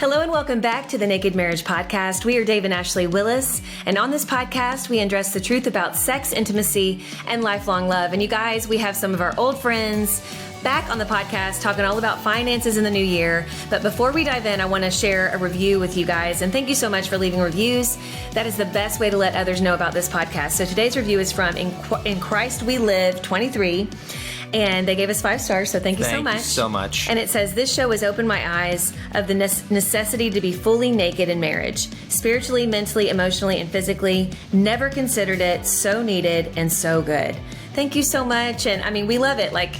Hello and welcome back to the Naked Marriage Podcast. We are Dave and Ashley Willis, and on this podcast, we address the truth about sex, intimacy, and lifelong love. And you guys, we have some of our old friends back on the podcast talking all about finances in the new year. But before we dive in, I want to share a review with you guys. And thank you so much for leaving reviews. That is the best way to let others know about this podcast. So today's review is from In Christ We Live 23. And they gave us 5 stars, so thank you so much. Thank you so much. And it says, this show has opened my eyes of the necessity to be fully naked in marriage. Spiritually, mentally, emotionally, and physically. Never considered it. So needed and so good. Thank you so much. And I mean, we love it. Like,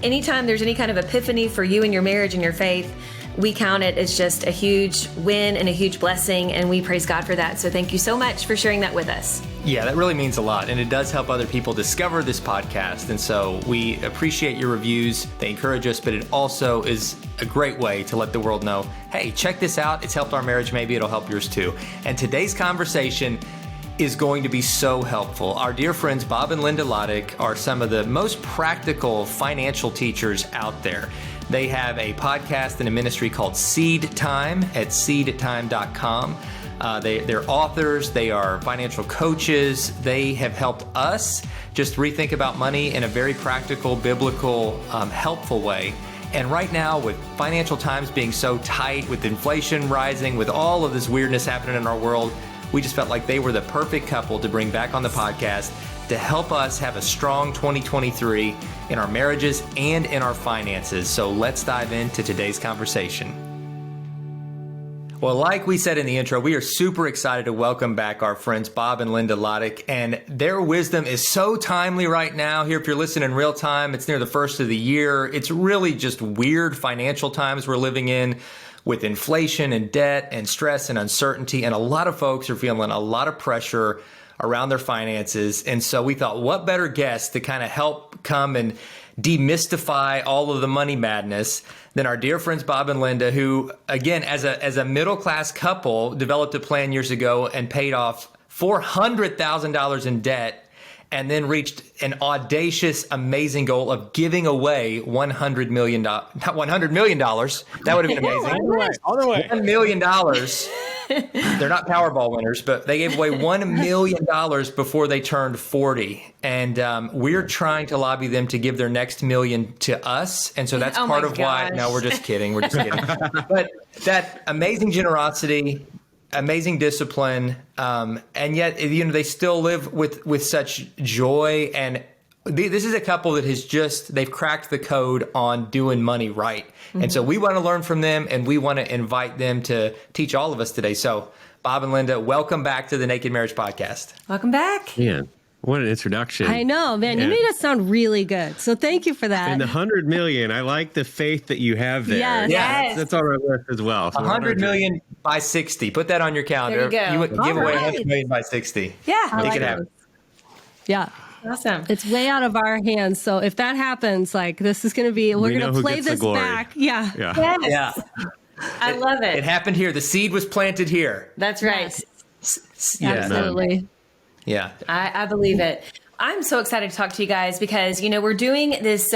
anytime there's any kind of epiphany for you and your marriage and your faith, we count it as just a huge win and a huge blessing, and we praise God for that. So thank you so much for sharing that with us. Yeah, that really means a lot, and it does help other people discover this podcast, and so we appreciate your reviews. They encourage us, but it also is a great way to let the world know, hey, check this out. It's helped our marriage. Maybe it'll help yours too. And today's conversation is going to be so helpful. Our dear friends Bob and Linda Lotich are some of the most practical financial teachers out there. They have a podcast and a ministry called Seed Time at seedtime.com. They're authors, they are financial coaches. They have helped us just rethink about money in a very practical, biblical, helpful way. And right now, with financial times being so tight, with inflation rising, with all of this weirdness happening in our world, we just felt like they were the perfect couple to bring back on the podcast to help us have a strong 2023 in our marriages and in our finances. So let's dive into today's conversation. Well, like we said in the intro, we are super excited to welcome back our friends Bob and Linda Lotich, and their wisdom is so timely right now. Here, if you're listening in real time, it's near the first of the year. It's really just weird financial times we're living in, with inflation and debt and stress and uncertainty. And a lot of folks are feeling a lot of pressure around their finances. And so we thought, what better guest to kind of help come and demystify all of the money madness than our dear friends Bob and Linda, who, again, as a middle-class couple, developed a plan years ago and paid off $400,000 in debt, and then reached an audacious, amazing goal of giving away $100 million. Not $100 million. That would have been amazing. All the way. $1 million. They're not Powerball winners, but they gave away $1 million before they turned 40. And we're trying to lobby them to give their next million to us. And so that's part of why. No, we're just kidding. We're just kidding. But that amazing generosity, amazing discipline, and yet, they still live with such joy. And this is a couple that they've cracked the code on doing money right. Mm-hmm. And so we want to learn from them, and we want to invite them to teach all of us today. So Bob and Linda, welcome back to the Naked Marriage Podcast. Welcome back. Yeah. What an introduction. I know, man. You made us sound really good. So thank you for that. And the 100 million, I like the faith that you have there. Yes. That's on our list as well. So 100 million by 60. Put that on your calendar. There you go. Give away 100 million by 60. Yeah. Make it happen. Yeah. Awesome. It's way out of our hands. So if that happens, like, this is going to be, we're going to play this back. Yeah. Yes. Yeah. I love it. It happened here. The seed was planted here. That's right. Yes. Absolutely. Yeah. I believe it. I'm so excited to talk to you guys because, we're doing this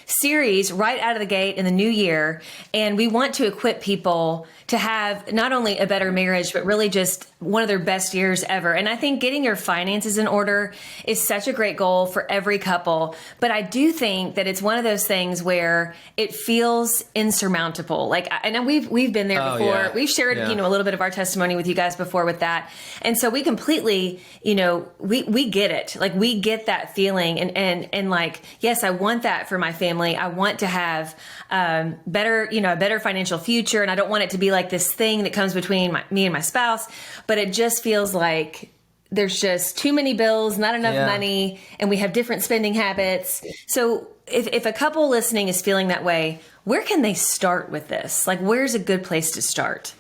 series right out of the gate in the new year, and we want to equip people to have not only a better marriage, but really just one of their best years ever. And I think getting your finances in order is such a great goal for every couple. But I do think that it's one of those things where it feels insurmountable. Like, I know we've been there before. Yeah. We've shared, a little bit of our testimony with you guys before with that. And so we completely, we get it. Like, we get that feeling. And like, yes, I want that for my family. I want to have a better financial future. And I don't want it to be like this thing that comes between me and my spouse. But it just feels like there's just too many bills, not enough money, and we have different spending habits. So if a couple listening is feeling that way, where can they start with this? Like, where's a good place to start?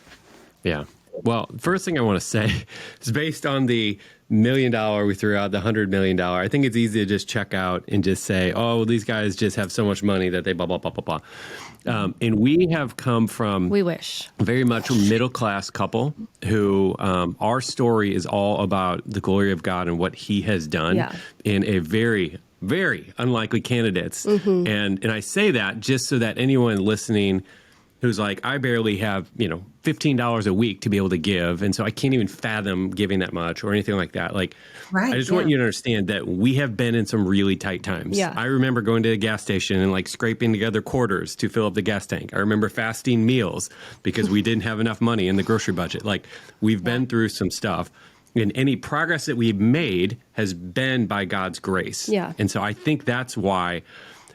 Yeah. Well, first thing I want to say is based on the $1 million we threw out, the $100 million, I think it's easy to just check out and just say, oh, well, these guys just have so much money that they blah, blah, blah, blah, blah. And we have come from we wish very much a middle-class couple who our story is all about the glory of God and what he has done in a very, very unlikely candidates. Mm-hmm. And I say that just so that anyone listening who's like, I barely have, $15 a week to be able to give. And so I can't even fathom giving that much or anything like that. Like, Right, I just want you to understand that we have been in some really tight times. Yeah. I remember going to a gas station and like scraping together quarters to fill up the gas tank. I remember fasting meals because we didn't have enough money in the grocery budget. Like, we've been through some stuff. And any progress that we've made has been by God's grace. Yeah. And so I think that's why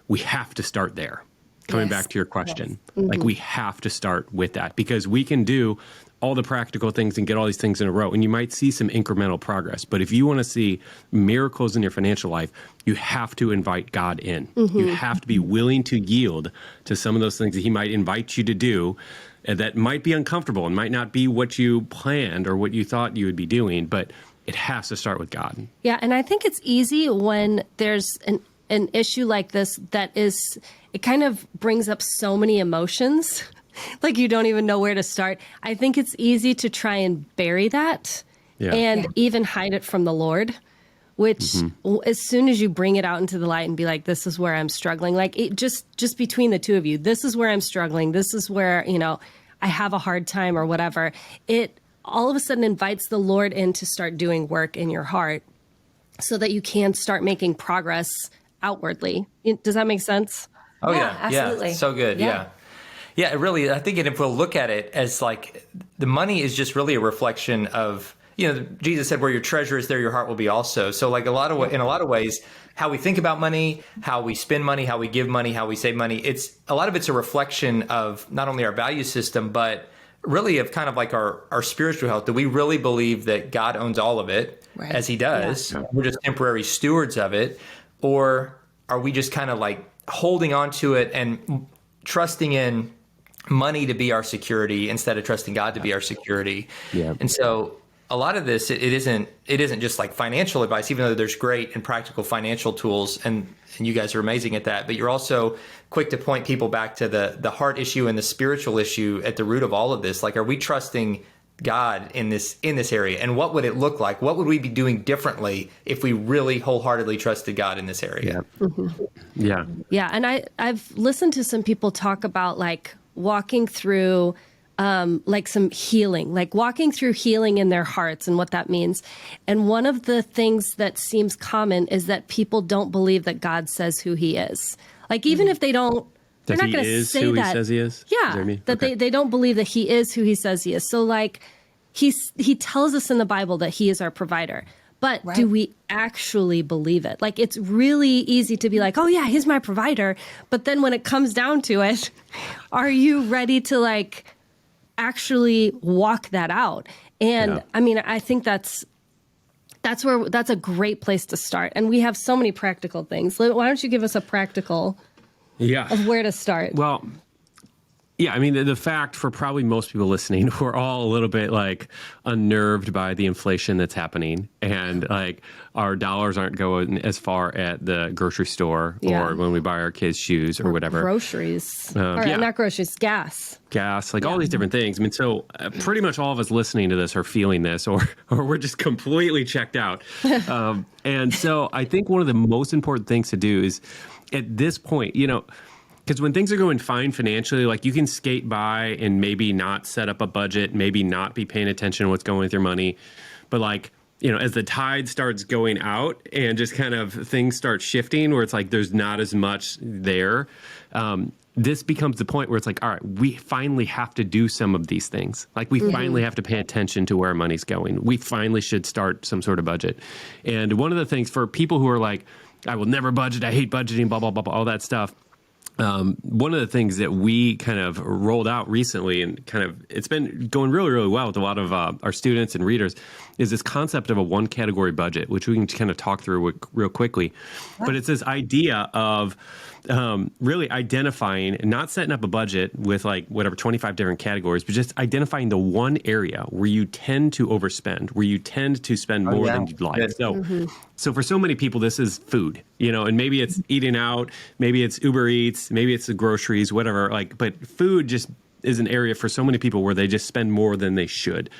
we have to start there. Coming back to your question, like we have to start with that because we can do all the practical things and get all these things in a row. And you might see some incremental progress. But if you want to see miracles in your financial life, you have to invite God in. You have to be willing to yield to some of those things that he might invite you to do that might be uncomfortable and might not be what you planned or what you thought you would be doing. But it has to start with God. Yeah. And I think it's easy when there's an issue like this it kind of brings up so many emotions, like you don't even know where to start. I think it's easy to try and bury that and even hide it from the Lord, which as soon as you bring it out into the light and be like, this is where I'm struggling, like it just between the two of you, this is where I'm struggling. This is where, I have a hard time or whatever. It all of a sudden invites the Lord in to start doing work in your heart so that you can start making progress outwardly. Does that make sense? Oh Yeah, absolutely. So good. Yeah. It really, I think, and if we'll look at it as like the money is just really a reflection of, Jesus said, where your treasure is, there your heart will be also. So like in a lot of ways, how we think about money, how we spend money, how we give money, how we save money, a lot of it's a reflection of not only our value system, but really of kind of like our spiritual health. Do we really believe that God owns all of it as he does? Yeah. We're just temporary stewards of it. Or are we just kind of like holding on to it and trusting in money to be our security instead of trusting God to be our security? Yeah. And so a lot of this, it isn't just like financial advice, even though there's great and practical financial tools, and you guys are amazing at that. But you're also quick to point people back to the heart issue and the spiritual issue at the root of all of this. Like, are we trusting God in this area? And what would it look like? What would we be doing differently if we really wholeheartedly trusted God in this area? Yeah. Yeah. And I've listened to some people talk about like walking through like some healing, like walking through healing in their hearts and what that means. And one of the things that seems common is that people don't believe that God says who he is. Like, even if they don't, they're not going to say who that. He says he is? Yeah, that they don't believe that he is who he says he is. So like he tells us in the Bible that he is our provider. But do we actually believe it? Like, it's really easy to be like, oh yeah, he's my provider. But then when it comes down to it, are you ready to like actually walk that out? And I mean, I think that's a great place to start. And we have so many practical things. Why don't you give us a practical of where to start? Well, yeah, I mean, the fact for probably most people listening, we're all a little bit like unnerved by the inflation that's happening, and like our dollars aren't going as far at the grocery store or when we buy our kids shoes or whatever. Groceries. Not groceries, gas, like all these different things. I mean, so pretty much all of us listening to this are feeling this, or we're just completely checked out. And so I think one of the most important things to do is at this point, because when things are going fine financially, like you can skate by and maybe not set up a budget, maybe not be paying attention to what's going with your money. But like, as the tide starts going out and just kind of things start shifting where it's like there's not as much there, this becomes the point where it's like, all right, we finally have to do some of these things. Like we finally have to pay attention to where our money's going. We finally should start some sort of budget. And one of the things for people who are like, I will never budget, I hate budgeting, blah, blah, blah, blah, all that stuff. One of the things that we kind of rolled out recently, and kind of it's been going really, really well with a lot of our students and readers, is this concept of a one category budget, which we can kind of talk through real quickly. But it's this idea of really identifying and not setting up a budget with like whatever 25 different categories, but just identifying the one area where you tend to overspend, where you tend to spend more than you'd like. So for so many people, this is food, and maybe it's eating out, maybe it's Uber Eats, maybe it's the groceries, whatever. Like, but food just is an area for so many people where they just spend more than they should.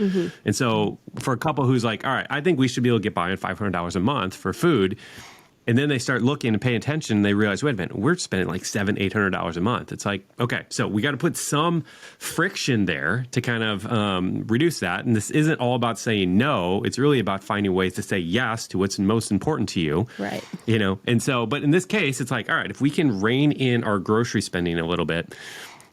And so for a couple who's like, all right, I think we should be able to get by on $500 a month for food. And then they start looking and paying attention, and they realize, wait a minute, we're spending like $700-800 a month. It's like, okay, so we got to put some friction there to kind of reduce that. And this isn't all about saying no. It's really about finding ways to say yes to what's most important to you. Right. You know, and so, but in this case, it's like, all right, if we can rein in our grocery spending a little bit,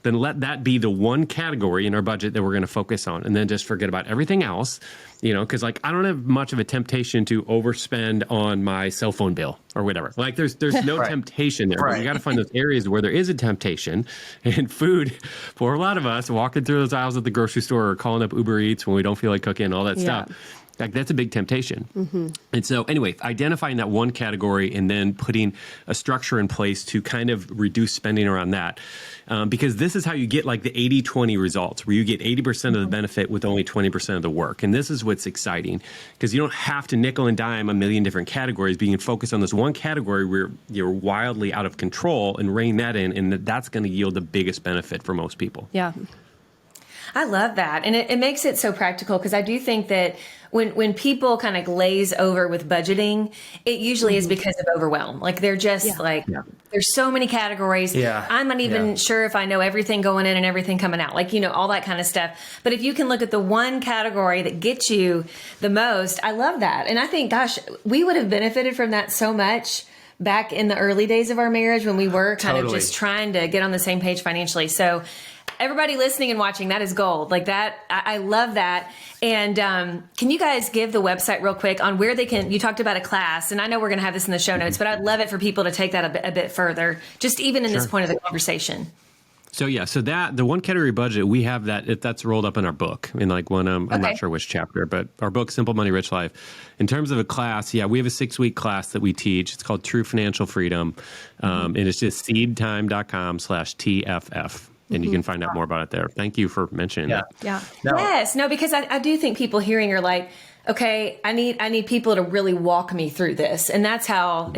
then let that be the one category in our budget that we're going to focus on, and then just forget about everything else, you know, because like I don't have much of a temptation to overspend on my cell phone bill or whatever. Like there's no temptation there. But we got to find those areas where there is a temptation, and food for a lot of us walking through those aisles at the grocery store or calling up Uber Eats when we don't feel like cooking, all that stuff. Like that's a big temptation. And so anyway, identifying that one category and then putting a structure in place to kind of reduce spending around that. Because this is how you get like the 80-20 results, where you get 80% of the benefit with only 20% of the work. And this is what's exciting, because you don't have to nickel and dime a million different categories, but you can focus on this one category where you're wildly out of control and rein that in, and that's going to yield the biggest benefit for most people. Yeah. I love that. And it makes it so practical, because I do think that when people kind of glaze over with budgeting, it usually is because of overwhelm. Like they're just there's so many categories. Yeah. I'm not even sure if I know everything going in and everything coming out, like, you know, all that kind of stuff. But if you can look at the one category that gets you the most, I love that. And I think, gosh, we would have benefited from that so much back in the early days of our marriage when we were kind of just trying to get on the same page financially. So everybody listening and watching, that is gold. Like that, I love that. And can you guys give the website real quick on where they can, you talked about a class, and I know we're going to have this in the show notes, but I'd love it for people to take that a bit further, just even in this point of the conversation. So that the one category budget, we have that's rolled up in our book in like one, I'm not sure which chapter, but our book, Simple Money, Rich Life. In terms of a class, we have a 6-week class that we teach. It's called True Financial Freedom. And it's just seedtime.com/TFF. And you can find out more about it there. Thank you for mentioning that. Yeah. Yes. No, because I do think people hearing are like, okay, I need people to really walk me through this. And that's how,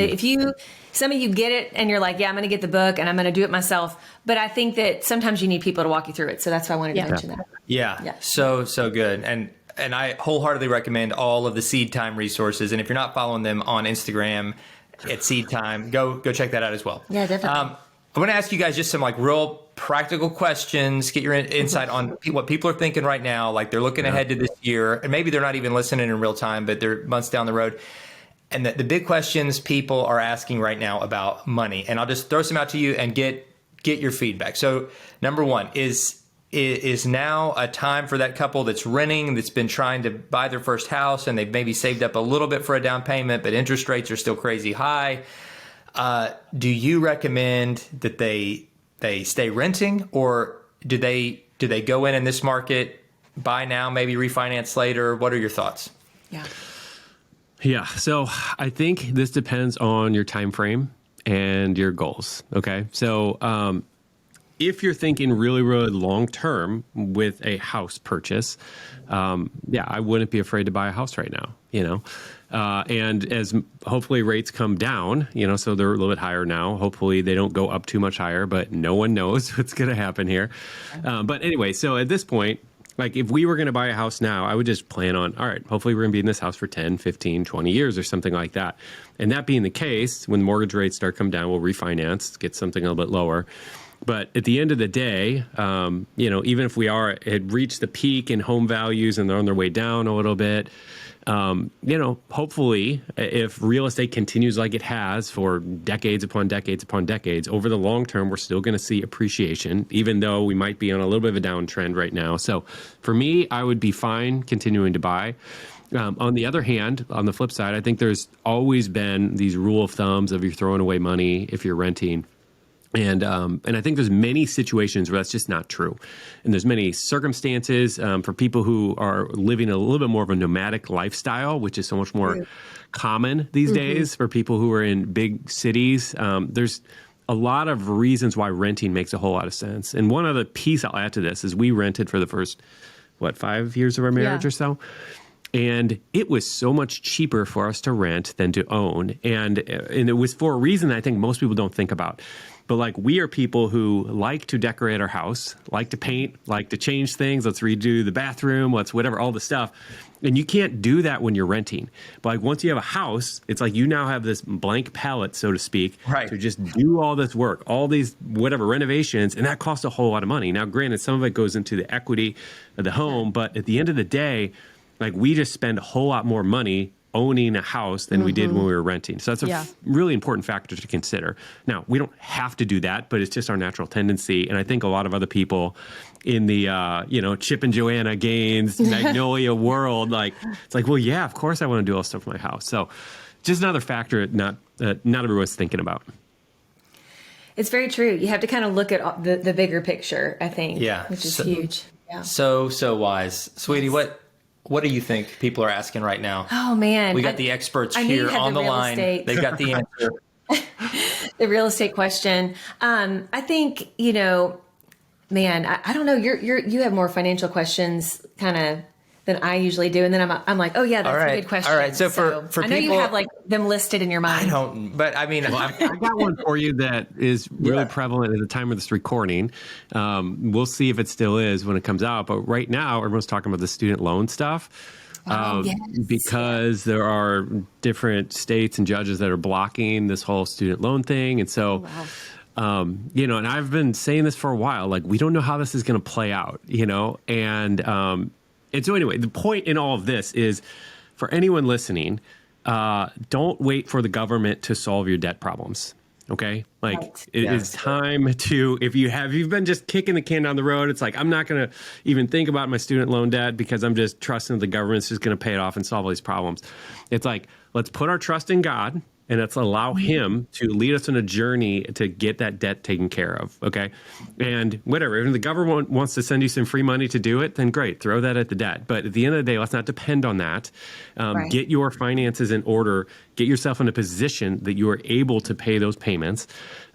some of you get it and you're like, yeah, I'm going to get the book and I'm going to do it myself. But I think that sometimes you need people to walk you through it. So that's why I wanted to mention that. Yeah. So good. And I wholeheartedly recommend all of the Seed Time resources. And if you're not following them on Instagram at Seed Time, go check that out as well. Yeah, definitely. I want to ask you guys just some like real practical questions, get your insight on what people are thinking right now. Like they're looking ahead to this year, and maybe they're not even listening in real time, but they're months down the road. And the big questions people are asking right now about money. And I'll just throw some out to you and get your feedback. So number one, is now a time for that couple that's renting, that's been trying to buy their first house, and they've maybe saved up a little bit for a down payment, but interest rates are still crazy high. Do you recommend that they stay renting, or do they go in this market, buy now, maybe refinance later? What are your thoughts? Yeah. So I think this depends on your time frame and your goals. Okay. So if you're thinking really, really long term with a house purchase, I wouldn't be afraid to buy a house right now, you know. And as hopefully rates come down, you know, so they're a little bit higher now. Hopefully they don't go up too much higher, but no one knows what's going to happen here. But anyway, so at this point, like if we were going to buy a house now, I would just plan on, all right, hopefully we're going to be in this house for 10, 15, 20 years or something like that. And that being the case, when mortgage rates start coming down, we'll refinance, get something a little bit lower. But at the end of the day, you know, even if we had reached the peak in home values and they're on their way down a little bit, you know, hopefully if real estate continues like it has for decades upon decades upon decades, over the long term, we're still going to see appreciation, even though we might be on a little bit of a downtrend right now. So for me, I would be fine continuing to buy. On the other hand, on the flip side, I think there's always been these rule of thumbs of you're throwing away money if you're renting. And I think there's many situations where that's just not true. And there's many circumstances for people who are living a little bit more of a nomadic lifestyle, which is so much more common these days for people who are in big cities. There's a lot of reasons why renting makes a whole lot of sense. And one other piece I'll add to this is we rented for the first, 5 years of our marriage or so. And it was so much cheaper for us to rent than to own. And it was for a reason I think most people don't think about. But like we are people who like to decorate our house, like to paint, like to change things. Let's redo the bathroom, let's whatever, all the stuff. And you can't do that when you're renting. But like once you have a house, it's like you now have this blank palette, so to speak, Right. to just do all this work, all these whatever renovations, and that costs a whole lot of money. Now, granted, some of it goes into the equity of the home, but at the end of the day, like we just spend a whole lot more money owning a house than we did when we were renting. So that's a really important factor to consider. Now, we don't have to do that, but it's just our natural tendency. And I think a lot of other people in the, Chip and Joanna Gaines, Magnolia world, like, it's like, well, yeah, of course I want to do all this stuff for my house. So just another factor not everyone's thinking about. It's very true. You have to kind of look at the bigger picture, I think, which is huge. Yeah. So wise. Sweetie, what do you think people are asking right now? Oh, man. We got the experts here on the line. They've got the answer. The real estate question. I think, man, I don't know. You have more financial questions kind of than I usually do. And then I'm like, oh yeah, that's a good question. All right. So for I know people, you have like them listed in your mind. I don't, but I mean, I got one for you that is really prevalent at the time of this recording. We'll see if it still is when it comes out. But right now, everyone's talking about the student loan stuff. Because there are different states and judges that are blocking this whole student loan thing. And so, and I've been saying this for a while, like, we don't know how this is going to play out, and so anyway, the point in all of this is for anyone listening, don't wait for the government to solve your debt problems. Okay. Like it is time to, if you've been just kicking the can down the road, it's like, I'm not going to even think about my student loan debt because I'm just trusting the government's just going to pay it off and solve all these problems. It's like, let's put our trust in God and let's allow him to lead us on a journey to get that debt taken care of. Okay. And whatever, if the government wants to send you some free money to do it, then great, throw that at the debt. But at the end of the day, let's not depend on that. Get your finances in order, get yourself in a position that you are able to pay those payments,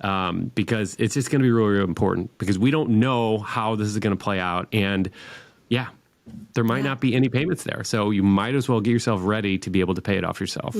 because it's just going to be really, really important because we don't know how this is going to play out. And there might not be any payments there. So you might as well get yourself ready to be able to pay it off yourself.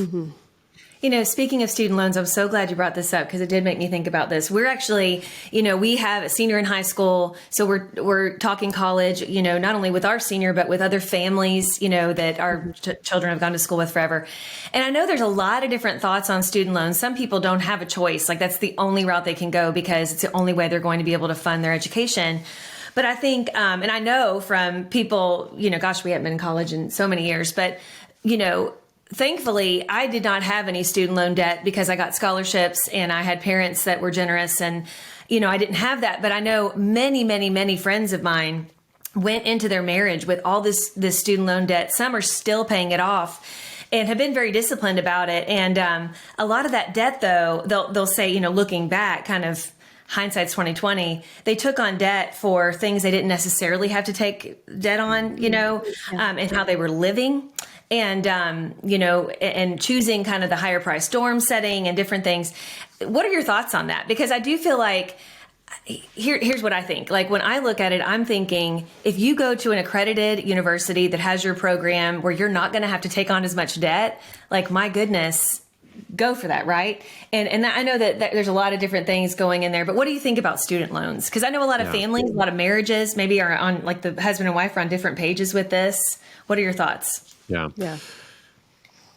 Speaking of student loans, I'm so glad you brought this up because it did make me think about this. We're actually, we have a senior in high school. So we're talking college, not only with our senior, but with other families, that our children have gone to school with forever. And I know there's a lot of different thoughts on student loans. Some people don't have a choice. Like that's the only route they can go because it's the only way they're going to be able to fund their education. But I think, and I know from people, we haven't been in college in so many years, but, thankfully, I did not have any student loan debt because I got scholarships and I had parents that were generous and, I didn't have that. But I know many, many, many friends of mine went into their marriage with all this student loan debt. Some are still paying it off and have been very disciplined about it. And a lot of that debt, though, they'll say, looking back, kind of hindsight's 2020, they took on debt for things they didn't necessarily have to take debt on, and how they were living. And, and choosing kind of the higher price dorm setting and different things. What are your thoughts on that? Because I do feel like here's what I think. Like when I look at it, I'm thinking if you go to an accredited university that has your program where you're not going to have to take on as much debt, like my goodness, go for that. Right. And I know that there's a lot of different things going in there, but what do you think about student loans? Because I know a lot of families, a lot of marriages maybe are on like the husband and wife are on different pages with this. What are your thoughts?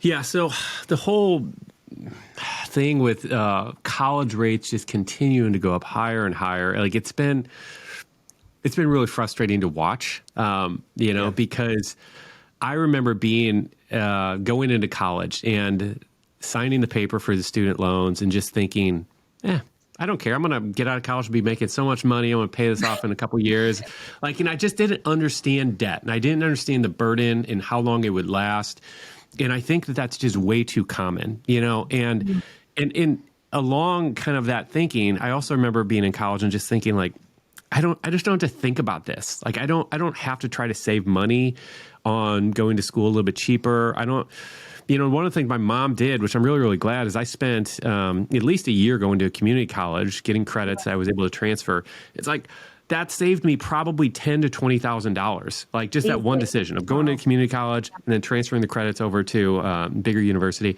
Yeah. So the whole thing with college rates just continuing to go up higher and higher, like it's been really frustrating to watch, because I remember going into college and signing the paper for the student loans and just thinking, I don't care. I'm going to get out of college and be making so much money. I'm going to pay this off in a couple of years. I just didn't understand debt and I didn't understand the burden and how long it would last. And I think that that's just way too common, and along kind of that thinking, I also remember being in college and just thinking I just don't have to think about this. Like I don't have to try to save money on going to school a little bit cheaper. I don't. One of the things my mom did, which I'm really, really glad, is I spent at least a year going to a community college, getting credits that I was able to transfer. It's like that saved me probably $10,000 to $20,000. Like just that one decision of going to a community college and then transferring the credits over to bigger university.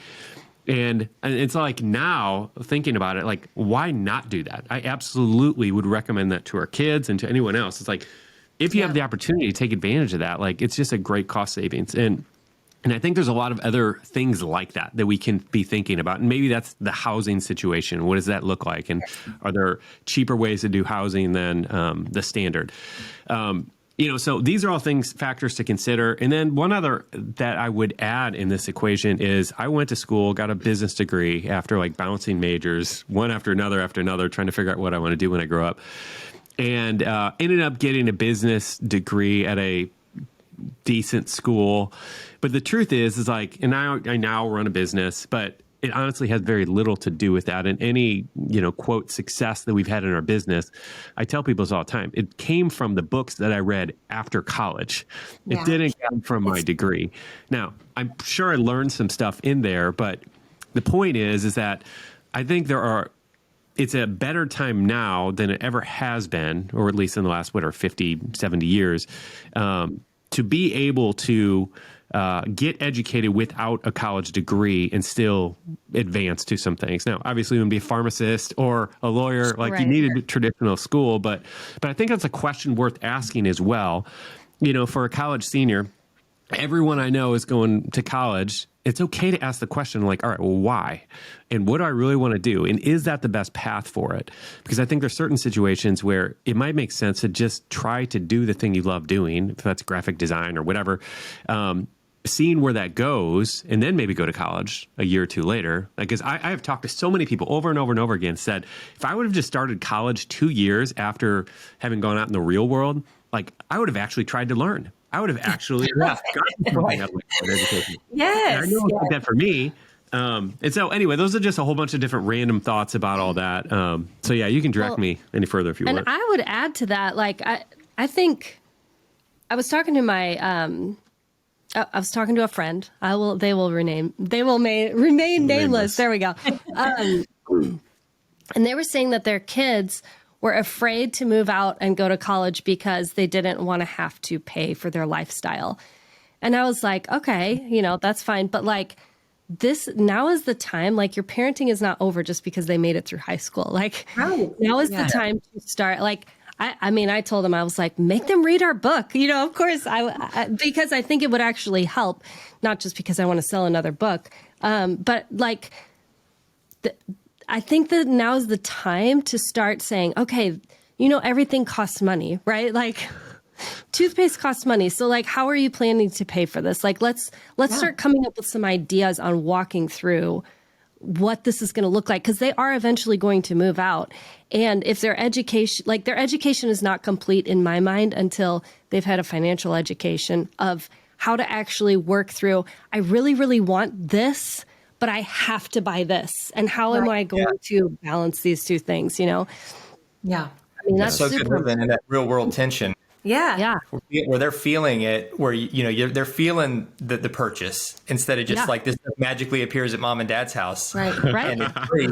And it's like now thinking about it, like why not do that? I absolutely would recommend that to our kids and to anyone else. It's like if you have the opportunity to take advantage of that, like it's just a great cost savings. And And I think there's a lot of other things like that we can be thinking about. And maybe that's the housing situation. What does that look like? And are there cheaper ways to do housing than the standard? So these are all factors to consider. And then one other that I would add in this equation is I went to school, got a business degree after like bouncing majors, one after another, trying to figure out what I want to do when I grow up. And ended up getting a business degree at a decent school. But the truth is like, and I now run a business, but it honestly has very little to do with that. And any, quote, success that we've had in our business, I tell people this all the time. It came from the books that I read after college. It didn't come from my degree. Now, I'm sure I learned some stuff in there, but the point is that I think it's a better time now than it ever has been, or at least in the last, 50, 70 years, to be able to get educated without a college degree and still advance to some things. Now, obviously, you want to be a pharmacist or a lawyer, you need a traditional school, but I think that's a question worth asking as well. For a college senior, everyone I know is going to college. It's okay to ask the question all right, well, why? And what do I really want to do? And is that the best path for it? Because I think there's certain situations where it might make sense to just try to do the thing you love doing, if that's graphic design or whatever, seeing where that goes, and then maybe go to college a year or two later. Because I have talked to so many people over and over and over again, said, if I would have just started college 2 years after having gone out in the real world, I would have actually tried to learn. I would have actually gotten something out of education. Yes. And I know it's like that for me. And so anyway, those are just a whole bunch of different random thoughts about all that. So yeah, you can direct me any further if you want. And I would add to that, I think I was talking to I was talking to a friend. They will remain nameless. There we go. And they were saying that their kids were afraid to move out and go to college because they didn't want to have to pay for their lifestyle. And I was like, okay, that's fine. But this now is the time, your parenting is not over just because they made it through high school. Now is the time to start. I told them, I was like, make them read our book. Of course, because I think it would actually help, not just because I want to sell another book. But I think that now is the time to start saying, okay, everything costs money, right? Toothpaste costs money. So how are you planning to pay for this? Let's start coming up with some ideas on walking through what this is going to look like, because they are eventually going to move out. And if their education is not complete in my mind until they've had a financial education of how to actually work through, I really, really want this, but I have to buy this. And how am I going to balance these two things, Yeah. That's so good living in that real world tension. Yeah. Where they're feeling it, where, they're feeling the purchase instead of just this magically appears at mom and dad's house. Right. And it's free.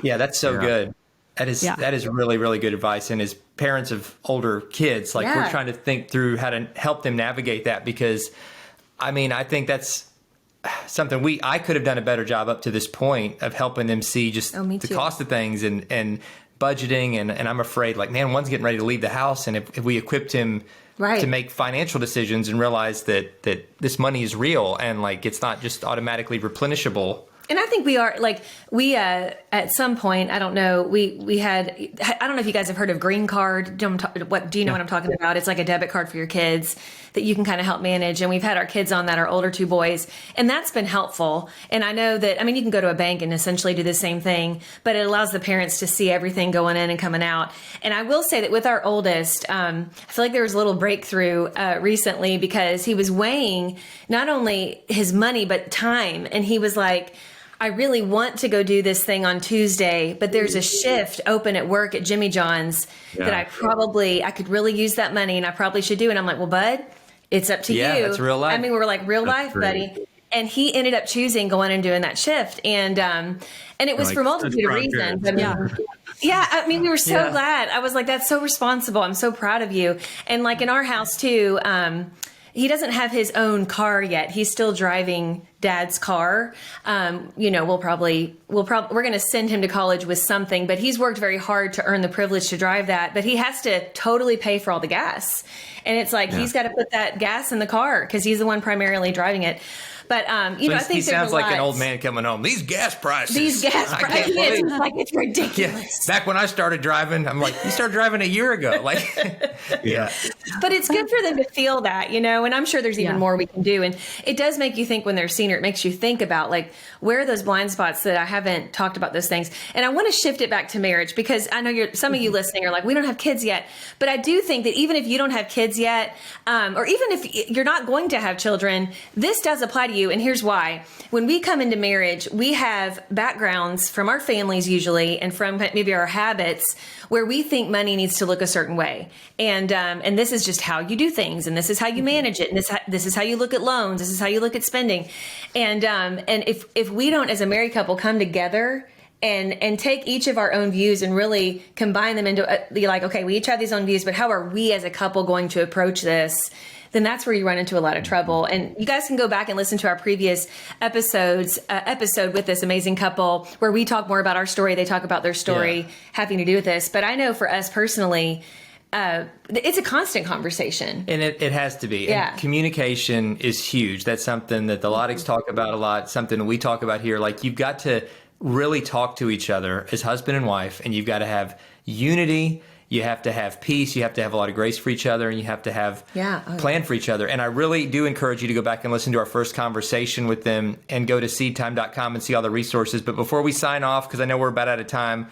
Yeah, that's so good. That is really, really good advice. And as parents of older kids, we're trying to think through how to help them navigate that, because I think that's something I could have done a better job up to this point of helping them see just the cost of things and budgeting. And I'm afraid one's getting ready to leave the house. And if we equipped him to make financial decisions and realize that this money is real and it's not just automatically replenishable. And I think we are at some point, I don't know, we had, I don't know if you guys have heard of Green Card. Do you know what I'm talking about? It's like a debit card for your kids that you can kind of help manage. And we've had our kids on that, our older two boys, and that's been helpful. And I know that, you can go to a bank and essentially do the same thing, but it allows the parents to see everything going in and coming out. And I will say that with our oldest, I feel like there was a little breakthrough recently, because he was weighing not only his money, but time. And he was like, I really want to go do this thing on Tuesday, but there's a shift open at work at Jimmy John's that I could really use that money and I probably should do. And I'm like, well, bud, it's up to you. Yeah, that's real life. We were like, real life, buddy. And he ended up choosing going and doing that shift. And it was for multitude of reasons. We were so glad. I was like, that's so responsible. I'm so proud of you. And in our house too, he doesn't have his own car yet. He's still driving dad's car. We're going to send him to college with something, but he's worked very hard to earn the privilege to drive that, but he has to totally pay for all the gas. And it's like, he's got to put that gas in the car because he's the one primarily driving it. But, I think he sounds like an old man coming home. These gas prices. It's like, it's ridiculous. Yeah. Back when I started driving, I'm like, you started driving a year ago. Like, yeah. But it's good for them to feel that, and I'm sure there's even more we can do. And it does make you think when they're senior, it makes you think about like, where are those blind spots that I haven't talked about those things. And I want to shift it back to marriage because I know some of you listening are like, we don't have kids yet. But I do think that even if you don't have kids yet, or even if you're not going to have children, this does apply to you. And here's why. When we come into marriage, we have backgrounds from our families usually and from maybe our habits where we think money needs to look a certain way. And this is just how you do things. And this is how you manage it. And this is how you look at loans. This is how you look at spending. And if we don't, as a married couple, come together and take each of our own views and really combine them into be like, okay, we each have these own views, but how are we as a couple going to approach this? Then that's where you run into a lot of trouble. And you guys can go back and listen to our previous episode with this amazing couple where we talk more about our story. They talk about their story having to do with this. But I know for us personally, it's a constant conversation. And it has to be. Yeah. And communication is huge. That's something that the Lotichs talk about a lot, something we talk about here. Like, you've got to really talk to each other as husband and wife, and you've got to have unity. You have to have peace. You have to have a lot of grace for each other, and you have to have plan for each other. And I really do encourage you to go back and listen to our first conversation with them and go to seedtime.com and see all the resources. But before we sign off, because I know we're about out of time,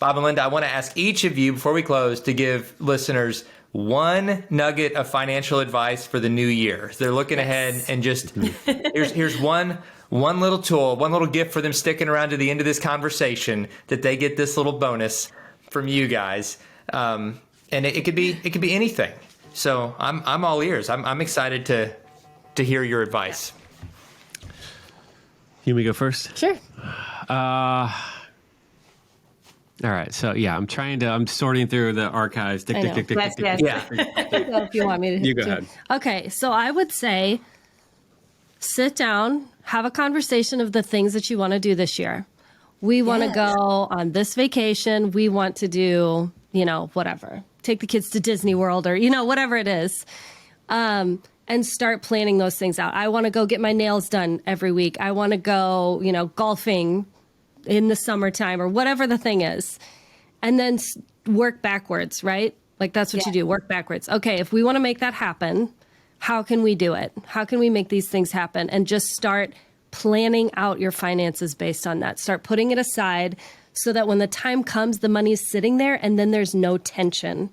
Bob and Linda, I want to ask each of you before we close to give listeners one nugget of financial advice for the new year. So they're looking ahead and just here's one little tool, one little gift for them sticking around to the end of this conversation that they get this little bonus from you guys. And it could be anything. So I'm all ears. I'm excited to hear your advice. You want me to go first? Sure. All right. So I'm sorting through the archives. Tick. Yeah. If you want me to. You go ahead. Okay. So I would say sit down, have a conversation of the things that you want to do this year. We want to go on this vacation. We want to do, whatever. Take the kids to Disney World or, whatever it is. And start planning those things out. I want to go get my nails done every week. I want to go, golfing in the summertime or whatever the thing is. And then work backwards, right? Like that's what you do, work backwards. Okay, if we want to make that happen, how can we do it? How can we make these things happen? And just start planning out your finances based on that. Start putting it aside so that when the time comes, the money's sitting there and then there's no tension.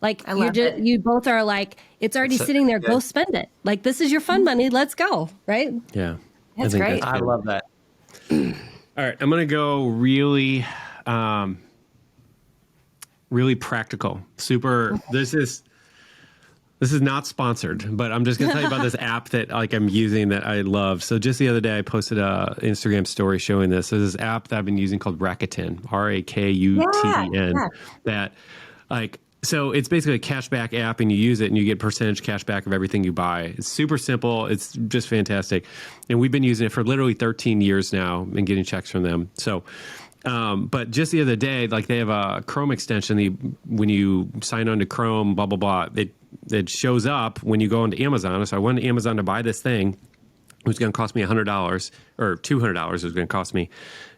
Like you both are like, it's already sitting there, go spend it. Like this is your fun money, let's go, right? Yeah. That's great. I love that. All right, I'm going to go really, really practical. Super. This is not sponsored, but I'm just going to tell you about this app that I'm using that I love. So just the other day, I posted a Instagram story showing this. So this app that I've been using called Rakuten, Rakuten. That so it's basically a cashback app, and you use it and you get percentage cashback of everything you buy. It's super simple. It's just fantastic. And we've been using it for literally 13 years now and getting checks from them. So, but just the other day, they have a Chrome extension. When you sign on to Chrome, blah, blah, blah, it shows up when you go into Amazon. So I went to Amazon to buy this thing. It was going to cost me $100 or $200 it was going to cost me.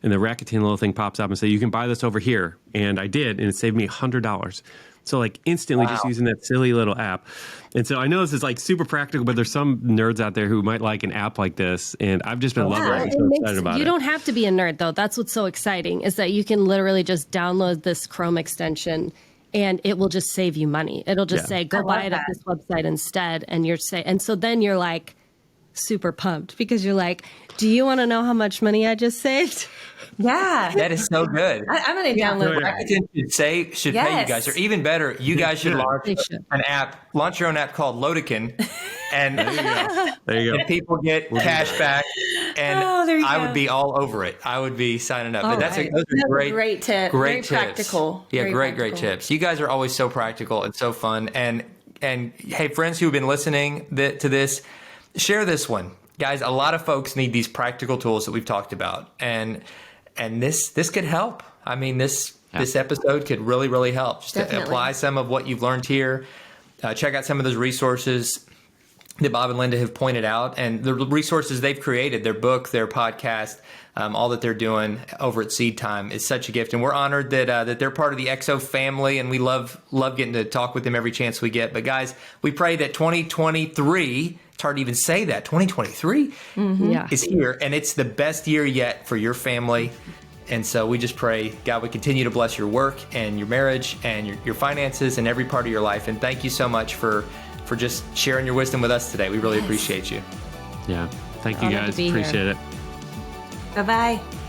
And the Rakuten little thing pops up and says, you can buy this over here. And I did, and it saved me $100. So instantly just using that silly little app. And so I know this is super practical, but there's some nerds out there who might like an app like this. And I've just been loving it. I'm so excited about it. You don't have to be a nerd though. That's what's so exciting is that you can literally just download this Chrome extension and it will just save you money. It'll just say, go buy it at this website instead. And so then you're super pumped because you're like, do you want to know how much money I just saved? Yeah. That is so good. I'm going to download that. Rakuten should pay you guys. Or even better, you guys should launch your own app called Lotich. And there you go. And people get cash back. And I would be all over it. I would be signing up. But those are great tip. Great very tips. Practical. Yeah, very great tips. You guys are always so practical and so fun. And hey, friends who've been listening to this, share this one. guys, a lot of folks need these practical tools that we've talked about, and this could help. I mean, this episode could really, really help. Just to apply some of what you've learned here. Check out some of those resources that Bob and Linda have pointed out, and the resources they've created, their book, their podcast, all that they're doing over at Seed Time is such a gift. And we're honored that they're part of the XO family, and we love getting to talk with them every chance we get. But guys, we pray that 2023, it's hard to even say that, 2023 is here, and it's the best year yet for your family. And so we just pray, God, we continue to bless your work and your marriage and your finances and every part of your life. And thank you so much for just sharing your wisdom with us today. We really appreciate you. Yeah. Thank you, guys. Appreciate it. Bye-bye.